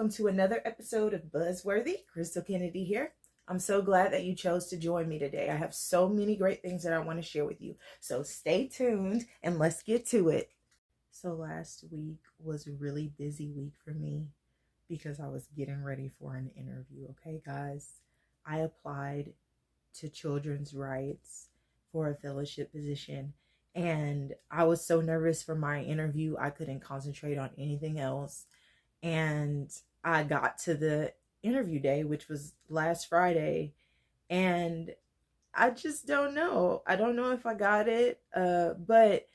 welcome to another episode of Buzzworthy. Crystal Kennedy here. I'm so glad that you chose to join me today. I have so many great things that I want to share with you. So stay tuned and let's get to it. So last week was a really busy week for me because I was getting ready for an interview. Okay, guys, I applied to children's rights for a fellowship position. And I was so nervous for my interview, I couldn't concentrate on anything else. And I got to the interview day, which was last Friday, and I just don't know. I don't know if I got it, but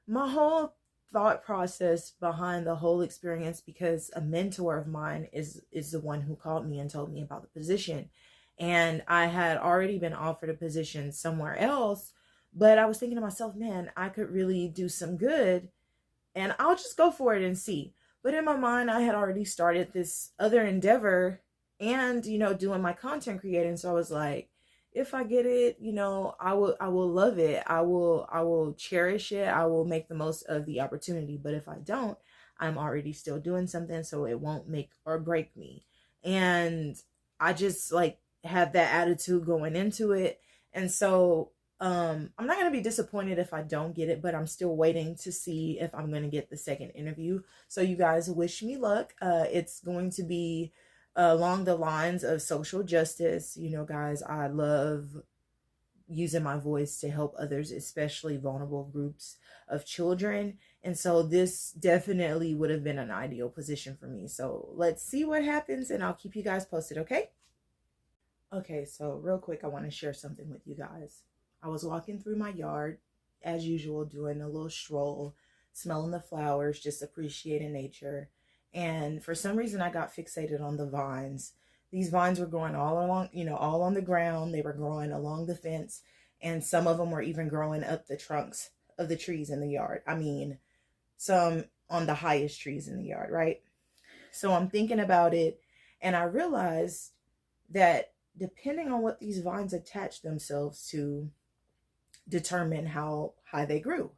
my whole thought process behind the whole experience, because a mentor of mine is the one who called me and told me about the position. And I had already been offered a position somewhere else, but I was thinking to myself, man, I could really do some good and I'll just go for it and see. But in my mind, I had already started this other endeavor and, doing my content creating. So I was like, if I get it, I will love it. I will cherish it. I will make the most of the opportunity. But if I don't, I'm already still doing something, so it won't make or break me. And I just had that attitude going into it. And so I'm not going to be disappointed if I don't get it, but I'm still waiting to see if I'm going to get the second interview. So you guys wish me luck. It's going to be along the lines of social justice. Guys, I love using my voice to help others, especially vulnerable groups of children. And so this definitely would have been an ideal position for me. So let's see what happens and I'll keep you guys posted, okay? Okay, so real quick, I want to share something with you guys. I was walking through my yard, as usual, doing a little stroll, smelling the flowers, just appreciating nature. And for some reason, I got fixated on the vines. These vines were growing all along, all on the ground. They were growing along the fence. And some of them were even growing up the trunks of the trees in the yard. I mean, some on the highest trees in the yard, right? So I'm thinking about it, and I realized that depending on what these vines attach themselves to, determine how high they grew.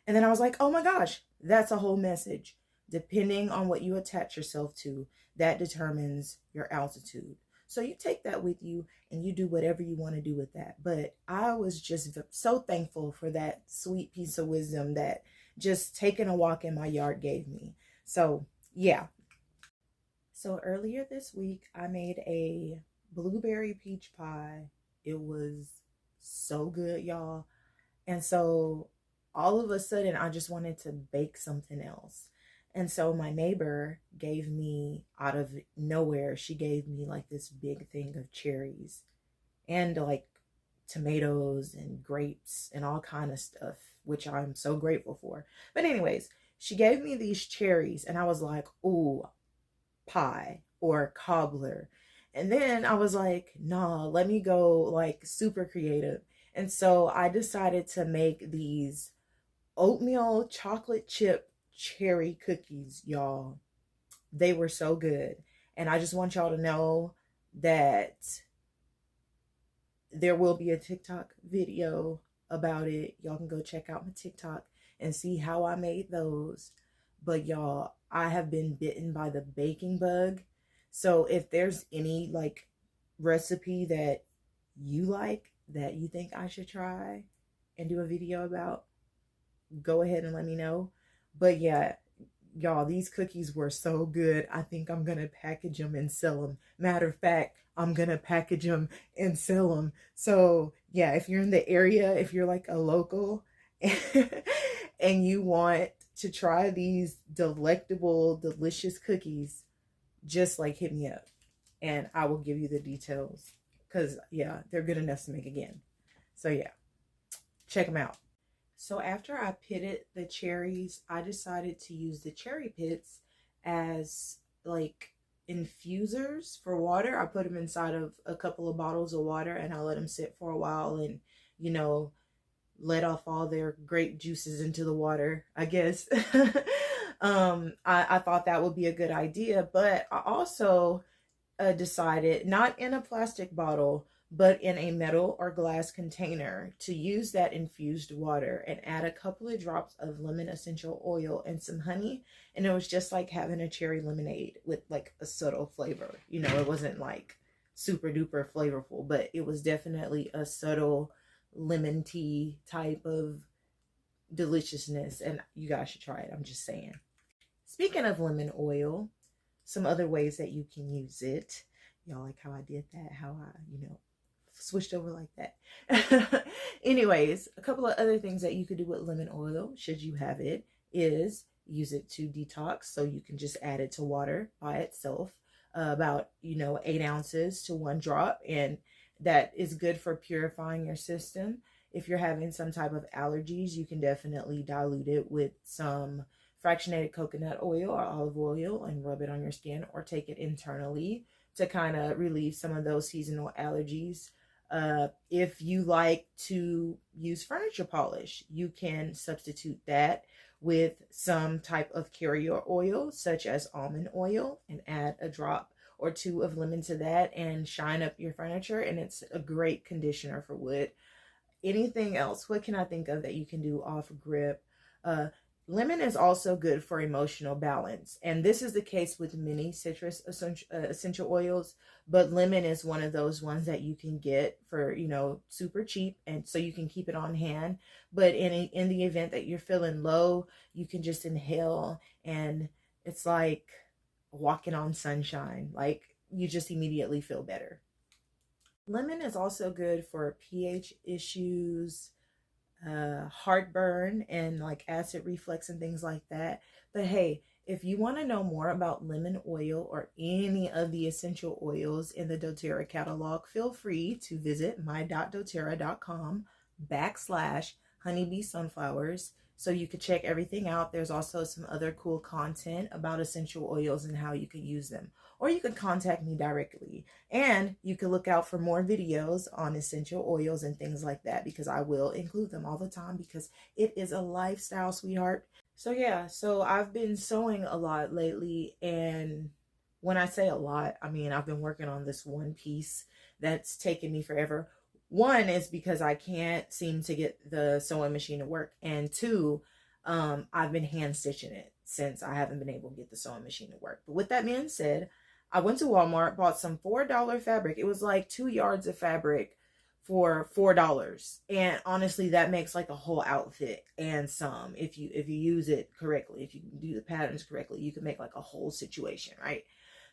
And then I was like, oh my gosh, that's a whole message. Depending on what you attach yourself to, that determines your altitude. So you take that with you and you do whatever you want to do with that. But I was just so thankful for that sweet piece of wisdom that just taking a walk in my yard gave me. So yeah. So earlier this week, I made a blueberry peach pie. It was so good, y'all. And so all of a sudden I just wanted to bake something else. And so my neighbor gave me, out of nowhere, she gave me this big thing of cherries and tomatoes and grapes and all kind of stuff, which I'm so grateful for. But anyways, she gave me these cherries and I was like, ooh, pie or cobbler. And then I was like, nah, let me go super creative. And so I decided to make these oatmeal chocolate chip cherry cookies, y'all. They were so good. And I just want y'all to know that there will be a TikTok video about it. Y'all can go check out my TikTok and see how I made those. But y'all, I have been bitten by the baking bug. So if there's any recipe that you like, that you think I should try and do a video about, go ahead and let me know. But yeah, y'all, these cookies were so good. I think I'm going to package them and sell them. Matter of fact, I'm going to package them and sell them. So yeah, if you're in the area, if you're a local and you want to try these delectable, delicious cookies, just hit me up and I will give you the details. Because, yeah, they're good enough to make again. So, yeah, check them out. So, after I pitted the cherries, I decided to use the cherry pits as, infusers for water. I put them inside of a couple of bottles of water and I let them sit for a while and, let off all their grape juices into the water, I guess. I thought that would be a good idea. But I also decided, not in a plastic bottle, but in a metal or glass container, to use that infused water and add a couple of drops of lemon essential oil and some honey. And it was just like having a cherry lemonade with like a subtle flavor. You know, it wasn't like super duper flavorful, but it was definitely a subtle lemon tea type of deliciousness. And you guys should try it. I'm just saying. Speaking of lemon oil, some other ways that you can use it. Y'all like how I did that? How I, switched over like that. Anyways, a couple of other things that you could do with lemon oil, should you have it, is use it to detox. So you can just add it to water by itself, about 8 ounces to 1 drop, and that is good for purifying your system. If you're having some type of allergies, you can definitely dilute it with some fractionated coconut oil or olive oil and rub it on your skin, or take it internally to kind of relieve some of those seasonal allergies. If you like to use furniture polish, you can substitute that with some type of carrier oil, such as almond oil, and add a drop or 2 of lemon to that and shine up your furniture. And it's a great conditioner for wood. Anything else? What can I think of that you can do off grip? Lemon is also good for emotional balance. And this is the case with many citrus essential oils, but lemon is one of those ones that you can get for, super cheap. And so you can keep it on hand. But in the event that you're feeling low, you can just inhale, and it's like walking on sunshine. Like, you just immediately feel better. Lemon is also good for pH issues, heartburn, and like acid reflux and things like that. But hey, if you want to know more about lemon oil or any of the essential oils in the doTERRA catalog, feel free to visit my.doterra.com/honeybee sunflowers, so you could check everything out. There's also some other cool content about essential oils and how you can use them. Or you could contact me directly, and you can look out for more videos on essential oils and things like that, because I will include them all the time, because it is a lifestyle, sweetheart. So yeah, so I've been sewing a lot lately, and when I say a lot, I mean I've been working on this one piece that's taken me forever. One is because I can't seem to get the sewing machine to work, and 2, I've been hand stitching it since I haven't been able to get the sewing machine to work. But with that being said, I went to Walmart, bought some $4 fabric. It was like 2 yards of fabric for $4. And honestly, that makes like a whole outfit and some. If you use it correctly, if you do the patterns correctly, you can make like a whole situation, right?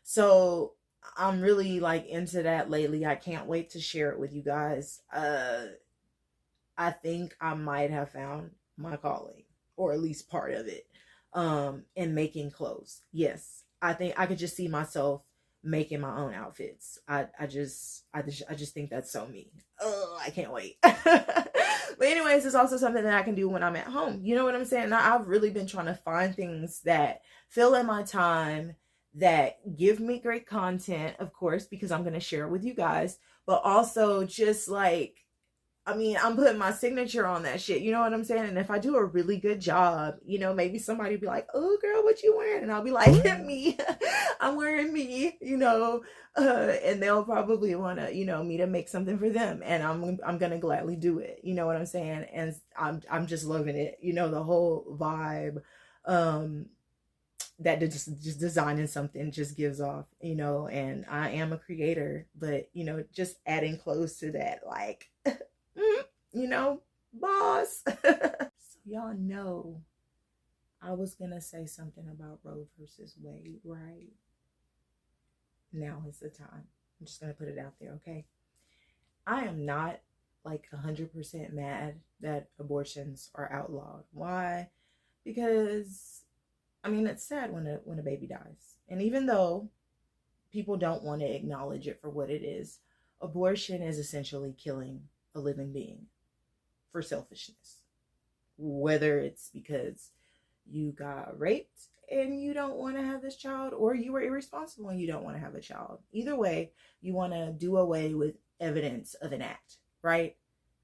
So I'm really like into that lately. I can't wait to share it with you guys. I think I might have found my calling, or at least part of it, in making clothes. Yes, I think I could just see myself making my own outfits. I just think that's so me. Oh, I can't wait. But anyways, it's also something that I can do when I'm at home. You know what I'm saying? I've really been trying to find things that fill in my time, that give me great content, of course, because I'm going to share it with you guys, but also just like, I mean, I'm putting my signature on that shit. You know what I'm saying? And if I do a really good job, maybe somebody will be like, "Oh, girl, what you wearing?" And I'll be like, "Me, I'm wearing me," and they'll probably want to, me to make something for them. And I'm going to gladly do it. You know what I'm saying? And I'm just loving it. The whole vibe, that just designing something just gives off, and I am a creator, but, just adding clothes to that, like, boss. So y'all know I was gonna say something about Roe versus Wade, right? Now is the time. I'm just gonna put it out there, okay? I am not like 100% mad that abortions are outlawed. Why? Because, I mean, it's sad when a baby dies. And even though people don't want to acknowledge it for what it is, abortion is essentially killing a living being for selfishness. Whether it's because you got raped and you don't want to have this child, or you were irresponsible and you don't want to have a child. Either way, you want to do away with evidence of an act, right?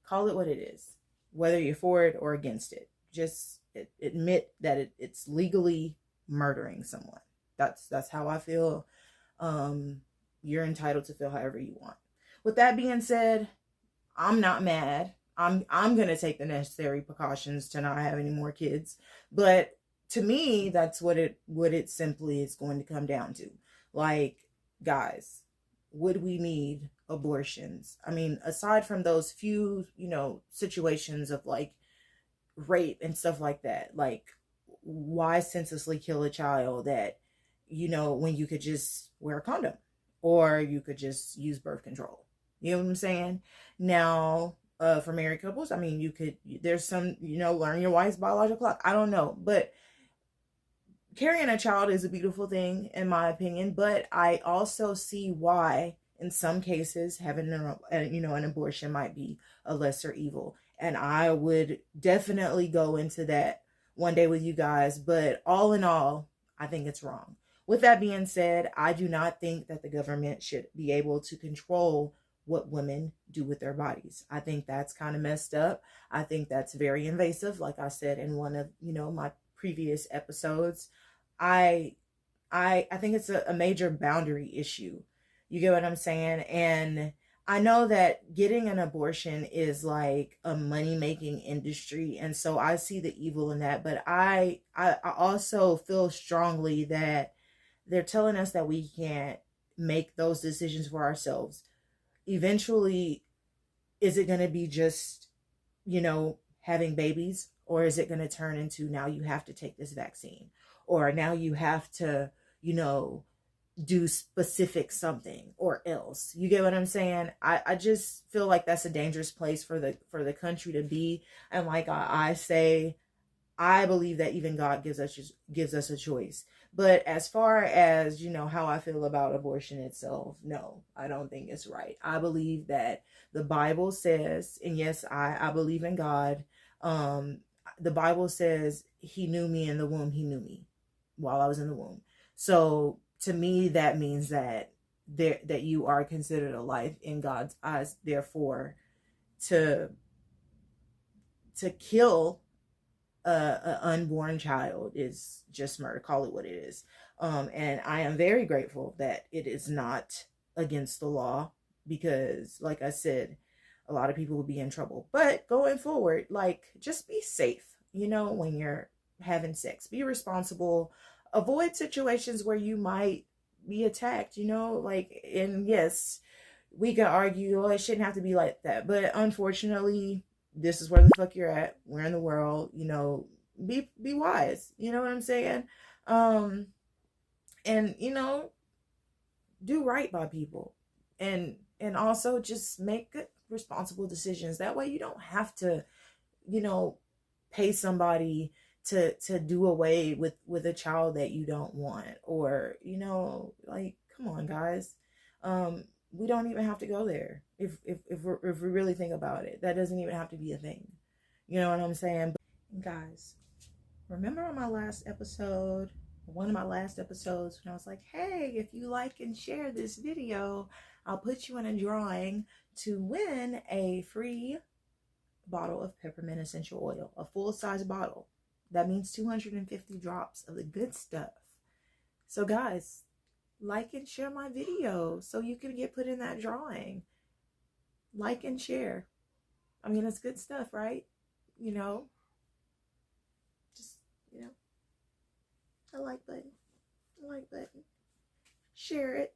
Call it what it is, whether you're for it or against it. Just admit that it's legally murdering someone. That's how I feel. You're entitled to feel however you want. With that being said, I'm not mad. I'm gonna take the necessary precautions to not have any more kids. But to me, that's what it simply is going to come down to. Like, guys, would we need abortions? I mean, aside from those few, situations of like rape and stuff like that, like, why senselessly kill a child that, when you could just wear a condom or you could just use birth control? You know what I'm saying? Now, for married couples, I mean, there's some, learn your wife's biological clock. I don't know, but carrying a child is a beautiful thing, in my opinion. But I also see why, in some cases, having an abortion might be a lesser evil, and I would definitely go into that one day with you guys. But all in all, I think it's wrong. With that being said, I do not think that the government should be able to control what women do with their bodies. I think that's kind of messed up. I think that's very invasive. Like I said in one of, my previous episodes, I think it's a major boundary issue. You get what I'm saying? And I know that getting an abortion is like a money-making industry, and so I see the evil in that. But I also feel strongly that they're telling us that we can't make those decisions for ourselves. Eventually, is it going to be just, having babies? Or is it going to turn into, now you have to take this vaccine? Or now you have to, do specific something or else. You get what I'm saying? I just feel like that's a dangerous place for the country to be. And like I say, I believe that even God gives us a choice. But as far as, how I feel about abortion itself, no, I don't think it's right. I believe that the Bible says, and yes, I believe in God. The Bible says he knew me in the womb. He knew me while I was in the womb. So to me, that means that you are considered a life in God's eyes. Therefore, to kill an unborn child is just murder. Call it what it is. And I am very grateful that it is not against the law, because like I said, a lot of people will be in trouble. But going forward, like, just be safe, when you're having sex. Be responsible. Avoid situations where you might be attacked, like, and yes, we could argue, oh, it shouldn't have to be like that. But unfortunately, this is where the fuck you're at. We're in the world, be wise. You know what I'm saying? And, do right by people. And also just make good, responsible decisions. That way you don't have to, pay somebody to do away with a child that you don't want. Or, like, come on, guys. We don't even have to go there. If we really think about it, that doesn't even have to be a thing. You know what I'm saying? But guys, remember on one of my last episodes, when I was like, hey, if you like and share this video, I'll put you in a drawing to win a free bottle of peppermint essential oil, a full-size bottle. That means 250 drops of the good stuff. So guys, like and share my video so you can get put in that drawing. Like and share. I mean, it's good stuff, right? Just, a like button. Share it.